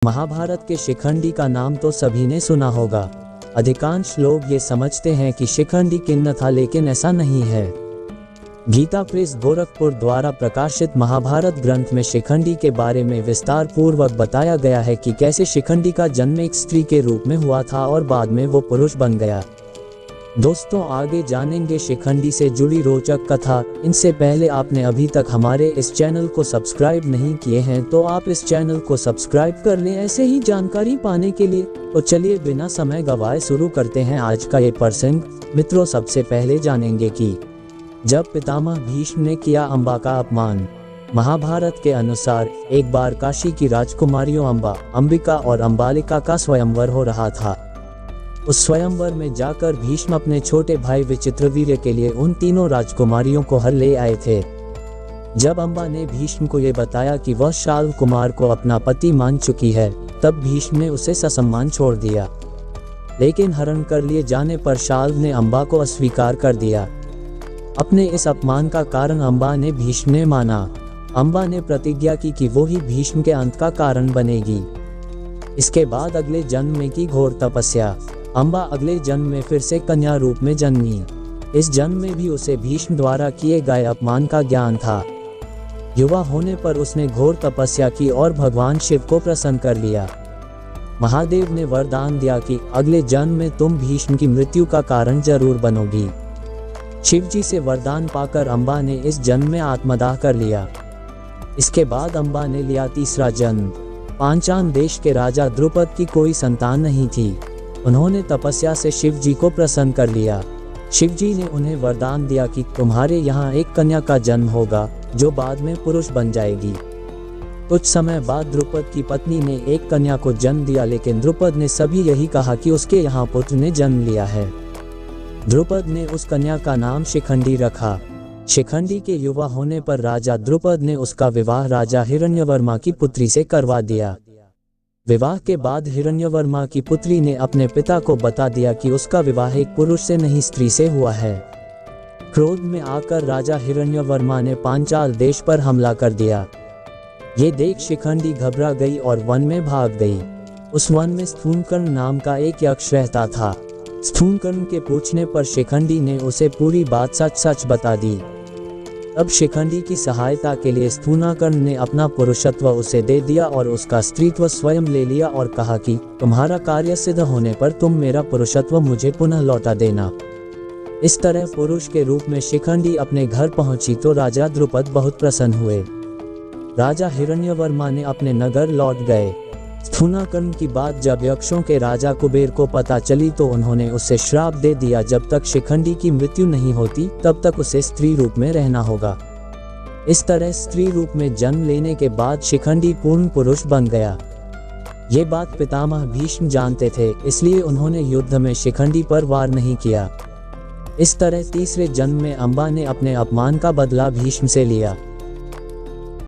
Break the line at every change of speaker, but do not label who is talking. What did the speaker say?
महाभारत के शिखंडी का नाम तो सभी ने सुना होगा। अधिकांश लोग ये समझते हैं कि शिखंडी किन्न था, लेकिन ऐसा नहीं है। गीता प्रेस गोरखपुर द्वारा प्रकाशित महाभारत ग्रंथ में शिखंडी के बारे में विस्तार पूर्वक बताया गया है कि कैसे शिखंडी का जन्म एक स्त्री के रूप में हुआ था और बाद में वो पुरुष बन गया। दोस्तों, आगे जानेंगे शिखंडी से जुड़ी रोचक कथा। इनसे पहले आपने अभी तक हमारे इस चैनल को सब्सक्राइब नहीं किए हैं तो आप इस चैनल को सब्सक्राइब कर लें ऐसे ही जानकारी पाने के लिए। तो चलिए बिना समय गवाए शुरू करते हैं आज का ये प्रसंग। मित्रों, सबसे पहले जानेंगे कि जब पितामह भीष्म ने किया अम्बा का अपमान। महाभारत के अनुसार एक बार काशी की राजकुमारियों अम्बा, अंबिका और अंबालिका का स्वयंवर हो रहा था। उस स्वयंवर में जाकर भीष्म अपने छोटे भाई विचित्रवीर्य के लिए उन तीनों राजकुमारियों को हर ले आए थे। जब अम्बा ने भीष्म को ये बताया कि वह शाल्व कुमार को अपना पति मान चुकी है, तब भीष्म ने उसे ससम्मान छोड़ दिया। लेकिन हरण कर लिए जाने पर शाल्व ने अम्बा को अस्वीकार कर दिया। अपने इस अपमान का कारण अम्बा ने भीष्म ने माना। अम्बा ने प्रतिज्ञा की कि वो ही भीष्म के अंत का कारण बनेगी। इसके बाद अगले जन्म में की घोर तपस्या। अम्बा अगले जन्म में फिर से कन्या रूप में जन्मी। इस जन्म में भी उसे भीष्म द्वारा किए गए अपमान का ज्ञान था। युवा होने पर उसने घोर तपस्या की और भगवान शिव को प्रसन्न कर लिया। महादेव ने वरदान दिया कि अगले जन्म में तुम भीष्म की मृत्यु का कारण जरूर बनोगी। शिवजी से वरदान पाकर अम्बा ने इस जन्म में आत्मदाह कर लिया। इसके बाद अम्बा ने लिया तीसरा जन्म। पांचाल देश के राजा द्रुपद की कोई संतान नहीं थी। उन्होंने तपस्या से शिवजी को प्रसन्न कर लिया। शिवजी ने उन्हें वरदान दिया कि तुम्हारे यहाँ एक कन्या का जन्म होगा जो बाद में पुरुष बन जाएगी। कुछ समय बाद द्रुपद की पत्नी ने एक कन्या को जन्म दिया, लेकिन द्रुपद ने सभी यही कहा कि उसके यहाँ पुत्र ने जन्म लिया है। द्रुपद ने उस कन्या का नाम शिखंडी रखा। शिखंडी के युवा होने पर राजा द्रुपद ने उसका विवाह राजा हिरण्यवर्मा की पुत्री से करवा दिया। विवाह के बाद हिरण्यवर्मा की पुत्री ने अपने पिता को बता दिया कि उसका विवाह एक पुरुष से नहीं स्त्री से हुआ है। क्रोध में आकर राजा हिरण्यवर्मा ने पांचाल देश पर हमला कर दिया। ये देख शिखंडी घबरा गई और वन में भाग गई। उस वन में स्थूलकर्ण नाम का एक यक्ष रहता था। स्थूलकर्ण के पूछने पर शिखंडी ने उसे पूरी बात सच सच बता दी। अब शिखंडी की सहायता के लिए स्थूलकर्ण ने अपना पुरुषत्व उसे दे दिया और उसका स्त्रीत्व स्वयं ले लिया और कहा कि तुम्हारा कार्य सिद्ध होने पर तुम मेरा पुरुषत्व मुझे पुनः लौटा देना। इस तरह पुरुष के रूप में शिखंडी अपने घर पहुंची तो राजा द्रुपद बहुत प्रसन्न हुए। राजा हिरण्यवर्मा ने अपने नगर लौट गए। स्थूलकर्ण की बात जब यक्षों के राजा कुबेर को पता चली तो उन्होंने उसे श्राप दे दिया, जब तक शिखंडी की मृत्यु नहीं होती तब तक उसे स्त्री रूप में रहना होगा। इस तरह स्त्री रूप में जन्म लेने के बाद शिखंडी पूर्ण पुरुष बन गया। ये बात पितामह भीष्म जानते थे, इसलिए उन्होंने युद्ध में शिखंडी पर वार नहीं किया। इस तरह तीसरे जन्म में अम्बा ने अपने अपमान का बदला भीष्म से लिया।